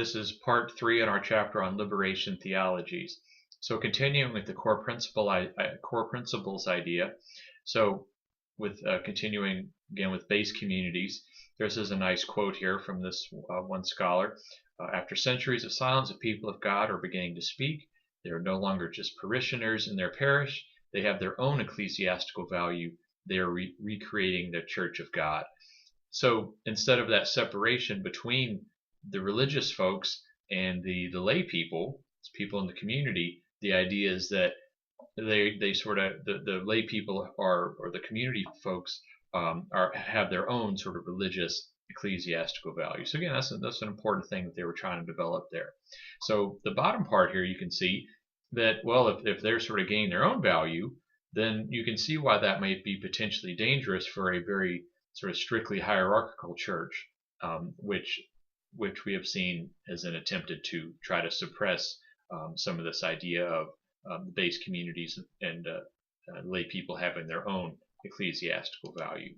This is part 3 in our chapter on liberation theologies. So continuing with the core principles idea. So with continuing again with base communities, this is a nice quote here from this one scholar. After centuries of silence, the people of God are beginning to speak. They are no longer just parishioners in their parish. They have their own ecclesiastical value. They are recreating the Church of God. So instead of that separation between the religious folks and the lay people in the community, the idea is that they sort of the lay people or the community folks have their own sort of religious ecclesiastical value. So again, that's an important thing that they were trying to develop there. So the bottom part here, you can see that, well, if they're sort of gaining their own value, then you can see why that might be potentially dangerous for a very sort of strictly hierarchical church, which we have seen has been attempted to try to suppress some of this idea of base communities and lay people having their own ecclesiastical value.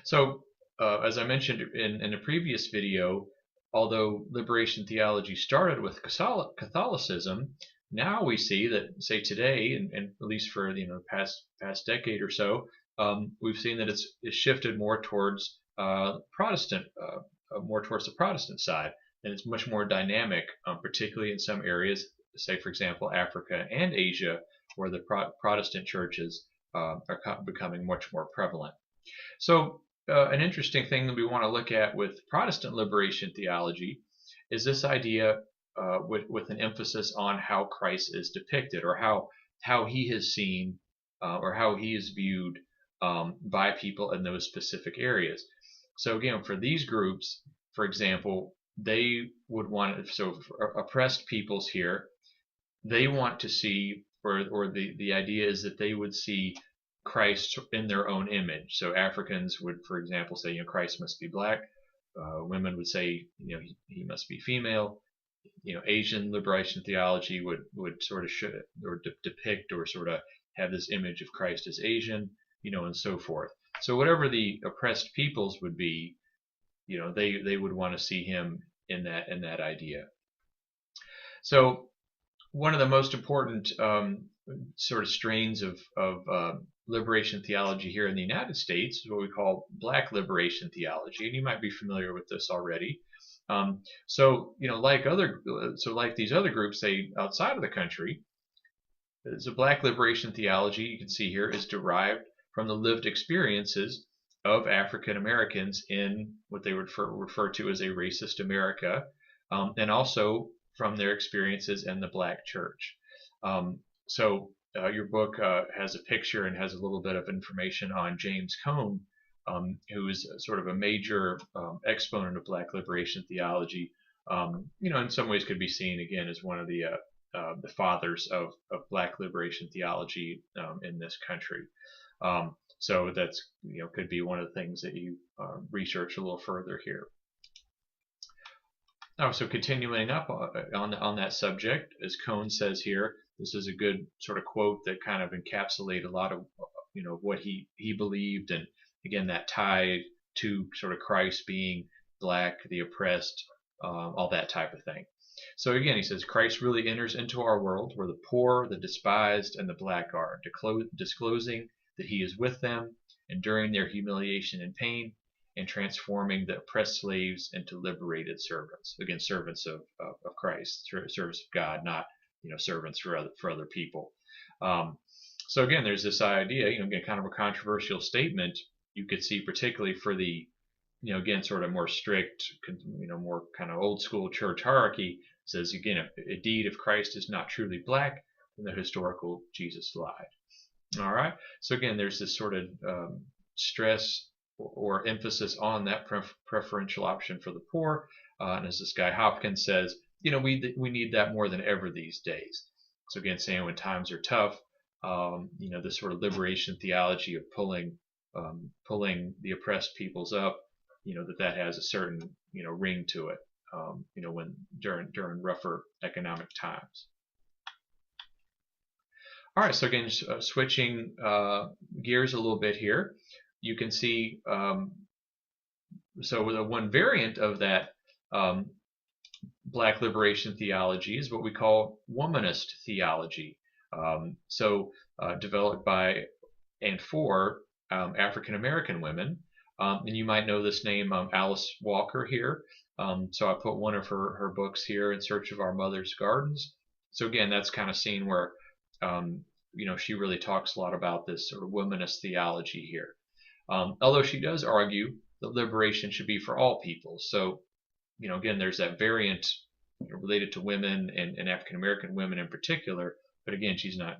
So, as I mentioned in a previous video, although liberation theology started with Catholicism, now we see that, say today, and at least for the past decade or so, we've seen that it's shifted more towards Protestant, more towards the Protestant side, and it's much more dynamic, particularly in some areas, say for example Africa and Asia, where the Protestant churches are becoming much more prevalent. So an interesting thing that we want to look at with Protestant liberation theology is this idea with an emphasis on how Christ is depicted, or how he is seen, or how he is viewed by people in those specific areas. So again, for these groups, for example, they would want, so for oppressed peoples here, they want to see, or the idea is that they would see Christ in their own image. So Africans would, for example, say, Christ must be black. Women would say, he must be female. Asian liberation theology would sort of depict or sort of have this image of Christ as Asian, and so forth. So whatever the oppressed peoples would be, they would want to see him in that idea. So one of the most important sort of strains of liberation theology here in the United States is what we call black liberation theology, and you might be familiar with this already. So like these other groups, say outside of the country, so black liberation theology, you can see here, is derived from the lived experiences of African Americans in what they would refer to as a racist America, and also from their experiences in the black church. So your book has a picture and has a little bit of information on James Cone, who is sort of a major exponent of black liberation theology. In some ways could be seen again as one of the fathers of black liberation theology in this country. So that's could be one of the things that you research a little further here. So continuing up on that subject, as Cone says here, this is a good sort of quote that kind of encapsulates a lot of what he believed, and again that tie to sort of Christ being black, the oppressed, all that type of thing. So again, he says, Christ really enters into our world where the poor, the despised, and the black are, disclosing that he is with them, enduring their humiliation and pain, and transforming the oppressed slaves into liberated servants. Again, servants of Christ, servants of God, not servants for other people. So again, there's this idea, again, kind of a controversial statement you could see, particularly for the, again, sort of more strict, more kind of old school church hierarchy. Says again, indeed, if Christ is not truly black, then the historical Jesus lied. All right. So again, there's this sort of stress or emphasis on that preferential option for the poor, and as this guy Hopkins says, we need that more than ever these days. So again, saying when times are tough, this sort of liberation theology of pulling the oppressed peoples up, that has a certain ring to it, when during rougher economic times. All right, so again, switching gears a little bit here, you can see, so the one variant of that um, Black liberation theology is what we call womanist theology. Developed by and for African American women. And you might know this name, Alice Walker here. So I put one of her books here, In Search of Our Mother's Gardens. So again, that's kind of seen where, she really talks a lot about this sort of womanist theology here. Although she does argue that liberation should be for all people. So, again, there's that variant related to women and African American women in particular. But again, she's not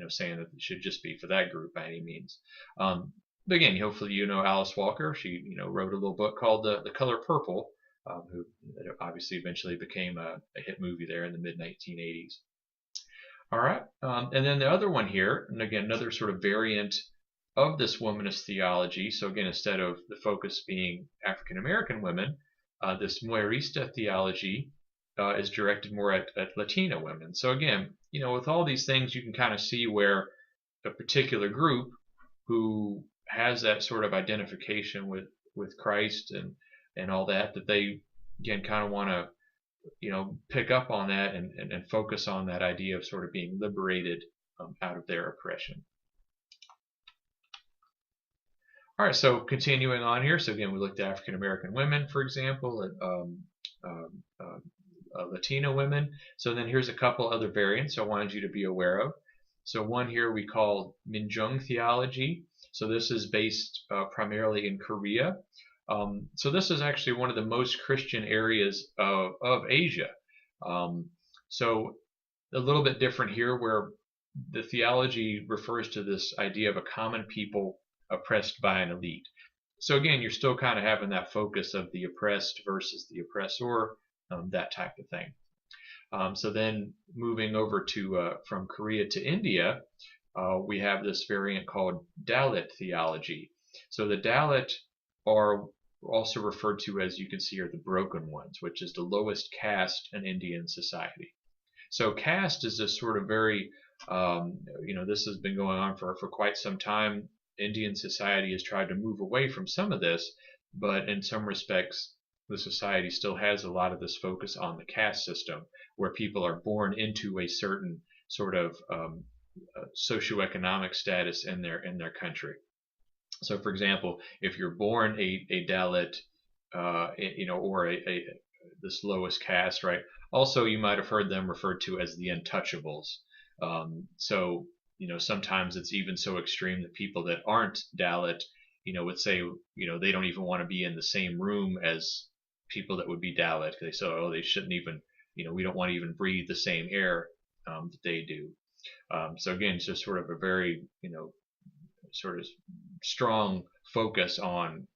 saying that it should just be for that group by any means. But again, hopefully Alice Walker. She wrote a little book called The Color Purple, who obviously eventually became a hit movie there in the mid 1980s. All right, and then the other one here, and again another sort of variant of this womanist theology. So again, instead of the focus being African American women, this Mujerista theology is directed more at Latina women. So again, with all these things, you can kind of see where a particular group who has that sort of identification with Christ and all that they again kind of want to pick up on that and focus on that idea of sort of being liberated out of their oppression. All right, so continuing on here. So again, we looked at African American women, for example, Latino women. So then here's a couple other variants I wanted you to be aware of. So one here we call Minjung theology. So this is based primarily in Korea. So this is actually one of the most Christian areas of Asia. So a little bit different here, where the theology refers to this idea of a common people oppressed by an elite. So again, you're still kind of having that focus of the oppressed versus the oppressor, that type of thing. So then moving over to from Korea to India, we have this variant called Dalit theology. So the Dalit are also referred to, as you can see here, the broken ones, which is the lowest caste in Indian society. So caste is this sort of very, this has been going on for quite some time. Indian society has tried to move away from some of this, but in some respects, the society still has a lot of this focus on the caste system, where people are born into a certain sort of socioeconomic status in their country. So, for example, if you're born a Dalit, or this lowest caste, right? Also, you might have heard them referred to as the untouchables. So, sometimes it's even so extreme that people that aren't Dalit, would say, they don't even want to be in the same room as people that would be Dalit. They say, oh, they shouldn't even, we don't want to even breathe the same air that they do. So again, it's just sort of a very, sort of strong focus on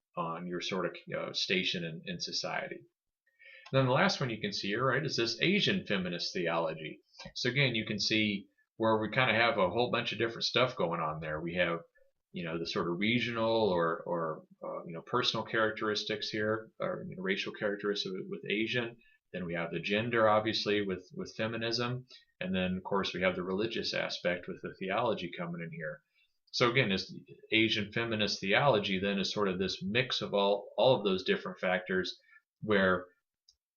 your sort of station in society. And then the last one you can see here, right, is this Asian feminist theology. So again, you can see where we kind of have a whole bunch of different stuff going on there. We have, the sort of regional or personal characteristics here, or racial characteristics with Asian. Then we have the gender, obviously, with feminism, and then of course we have the religious aspect with the theology coming in here. So again, this Asian feminist theology then is sort of this mix of all of those different factors, where,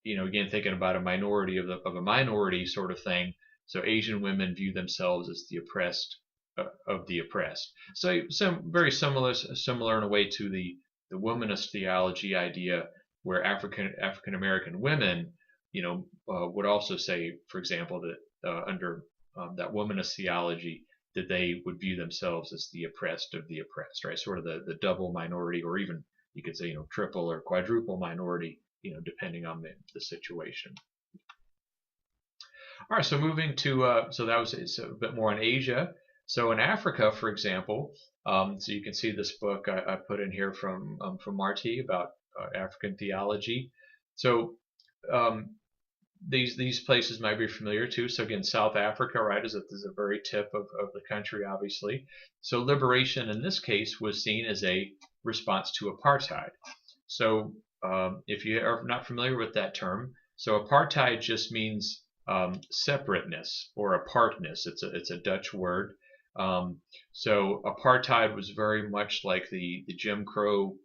again, thinking about a minority of a minority sort of thing. So Asian women view themselves as the oppressed of the oppressed. So very similar in a way to the womanist theology idea, where African American women, would also say, for example, that under that womanist theology, that they would view themselves as the oppressed of the oppressed, right? Sort of the double minority, or even you could say, triple or quadruple minority, depending on the situation. All right, so moving to, so that was it's a bit more in Asia. So in Africa, for example, so you can see this book I put in here from Marty about African theology. So these places might be familiar too. So again, South Africa, right, is a very tip of the country, obviously. So liberation in this case was seen as a response to apartheid. So if you are not familiar with that term, so apartheid just means separateness or apartness. It's a Dutch word. So apartheid was very much like the Jim Crow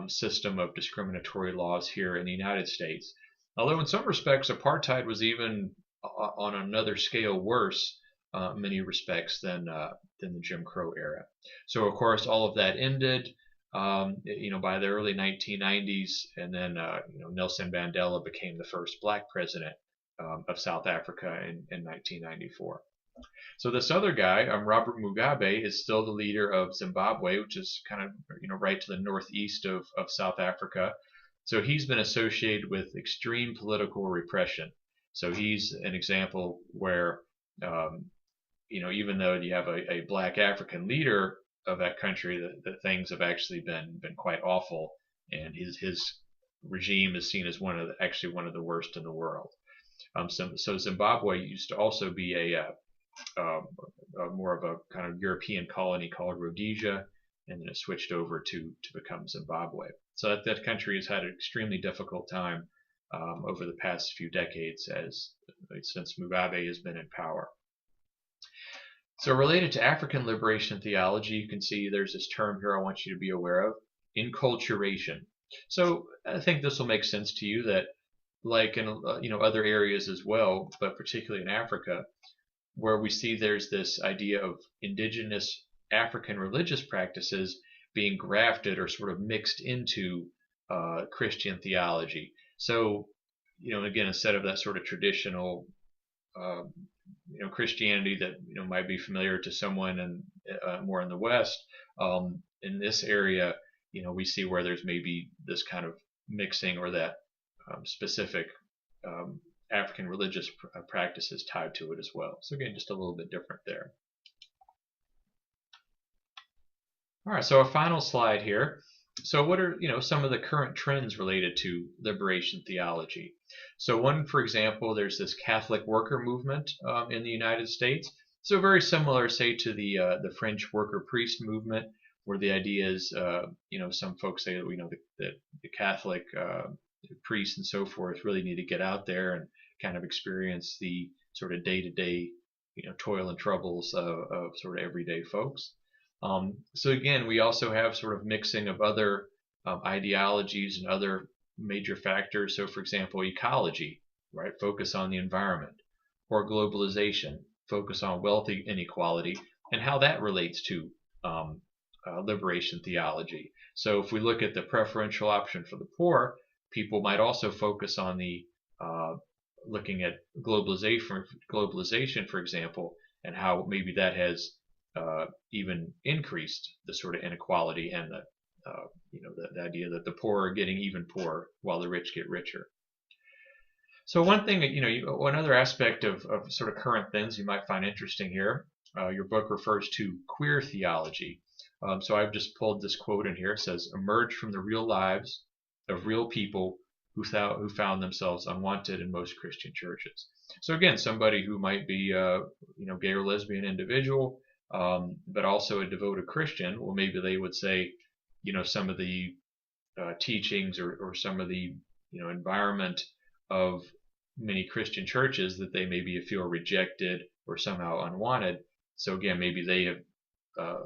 system of discriminatory laws here in the United States. Although in some respects, apartheid was even on another scale worse, in many respects, than the Jim Crow era. So of course, all of that ended, by the early 1990s, and then Nelson Mandela became the first black president of South Africa in 1994. So this other guy, Robert Mugabe, is still the leader of Zimbabwe, which is kind of right to the northeast of South Africa. So he's been associated with extreme political repression. So he's an example where even though you have a black African leader of that country, that things have actually been quite awful, and his regime is seen as actually one of the worst in the world. So Zimbabwe used to also be more of a kind of European colony called Rhodesia, and then it switched over to become Zimbabwe. So that country has had an extremely difficult time over the past few decades since Mugabe has been in power. So related to African liberation theology, you can see there's this term here I want you to be aware of: enculturation. So I think this will make sense to you that, like in other areas as well, but particularly in Africa, where we see there's this idea of indigenous African religious practices being grafted or sort of mixed into Christian theology. So, again, instead of that sort of traditional, Christianity that might be familiar to someone more in the West, in this area, we see where there's maybe this kind of mixing or that specific African religious practices tied to it as well. So again, just a little bit different there. All right, so a final slide here. So what are some of the current trends related to liberation theology? So one, for example, there's this Catholic worker movement in the United States. So very similar, say, to the French worker priest movement, where the idea is, some folks say that the Catholic priests and so forth really need to get out there and kind of experience the sort of day-to-day, toil and troubles of sort of everyday folks. So again, we also have sort of mixing of other ideologies and other major factors. So for example, ecology, right? Focus on the environment, or globalization, focus on wealth inequality and how that relates to liberation theology. So if we look at the preferential option for the poor, people might also focus on the looking at globalization, for example, and how maybe that has even increased the sort of inequality and the idea that the poor are getting even poorer while the rich get richer. So one thing, one other aspect of sort of current things you might find interesting here, your book refers to queer theology. So I've just pulled this quote in here. It says, "Emerge from the real lives of real people who found themselves unwanted in most Christian churches." So again, somebody who might be gay or lesbian individual, but also a devoted Christian, well, maybe they would say, some of the teachings or some of the environment of many Christian churches that they maybe feel rejected or somehow unwanted. So again, maybe they have,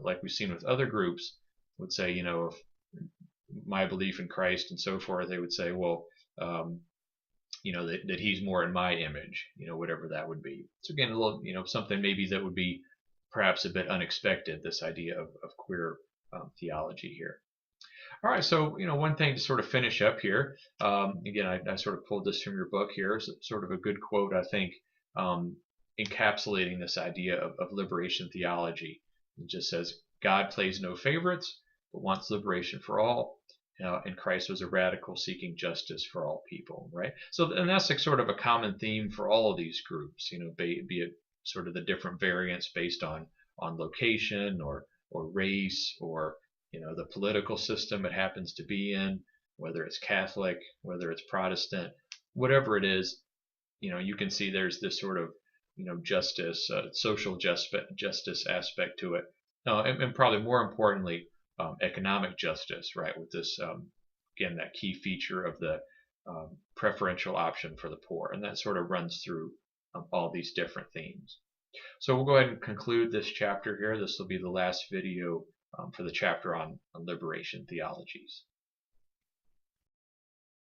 like we've seen with other groups, would say, if my belief in Christ and so forth, they would say, well, that he's more in my image, whatever that would be. So again, a little, something maybe that would be perhaps a bit unexpected, this idea of queer theology here. All right, so one thing to sort of finish up here. Again, I sort of pulled this from your book here. It's sort of a good quote, I think, encapsulating this idea of liberation theology. It just says, "God plays no favorites, but wants liberation for all. And Christ was a radical seeking justice for all people." Right. So, and that's like sort of a common theme for all of these groups. Be it sort of the different variants based on location or race or the political system it happens to be in, whether it's Catholic, whether it's Protestant, whatever it is, you can see there's this sort of justice, social justice aspect to it, and probably more importantly, economic justice, right? With this again, that key feature of the preferential option for the poor, and that sort of runs through all these different themes. So we'll go ahead and conclude this chapter here. This will be the last video for the chapter on liberation theologies.